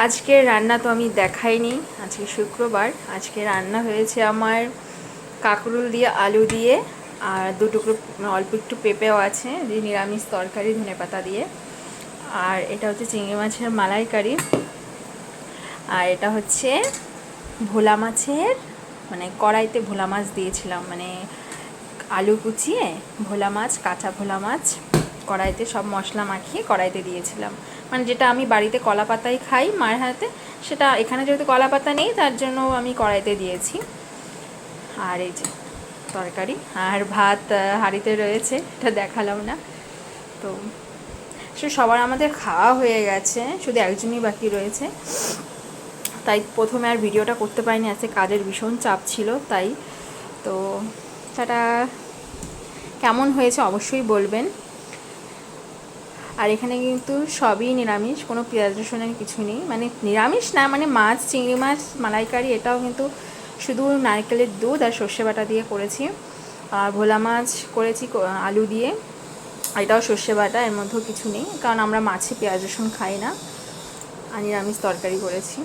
আজকের রান্না তো আমি দেখাইনি, আজকে শুক্রবার। আজকে রান্না হয়েছে আমার কাঁকরোল দিয়ে, আলু দিয়ে, আর দুটুকরো অল্প একটু পেঁপেও আছে, যে নিরামিষ তরকারি ধনেপাতা দিয়ে। আর এটা হচ্ছে চিংড়ি মাছের মালাইকারি। আর এটা হচ্ছে ভোলা মাছের, মানে কড়াইতে ভোলা মাছ দিয়েছিলাম, মানে আলু কুচিয়ে ভোলা মাছ, কাঁচা ভোলা মাছ কড়াইতে সব মশলা মাখিয়ে কড়াইতে দিয়েছিলাম। মানে যেটা আমি বাড়িতে কলা পাতায় খাই মায়ের হাতে, সেটা এখানে যেহেতু কলা পাতা নেই তার জন্য আমি কড়াইতে দিয়েছি। আর এই যে তরকারি, আর ভাত হাঁড়িতে রয়েছে, এটা দেখালাম না। তো সবার আমাদের খাওয়া হয়ে গেছে, শুধু একজনই বাকি রয়েছে। তাই প্রথমে আর ভিডিওটা করতে পারিনি, আজকে কাজের ভীষণ চাপ ছিল তাই। তো সেটা কেমন হয়েছে অবশ্যই বলবেন। আর এখানে কিন্তু সবই নিরামিষ, কোনো পেঁয়াজ রসুনের কিছু নেই, মানে নিরামিষ না, মানে মাছ, চিংড়ি মাছ মালাইকারি, এটাও কিন্তু শুধু নারকেলের দুধ আর সর্ষে বাটা দিয়ে করেছি। আর ভোলা মাছ করেছি আলু দিয়ে, এটাও সর্ষে বাটা, এর মধ্যেও কিছু নেই, কারণ আমরা মাছে পেঁয়াজ রসুন খাই না। আর নিরামিষ তরকারি করেছি।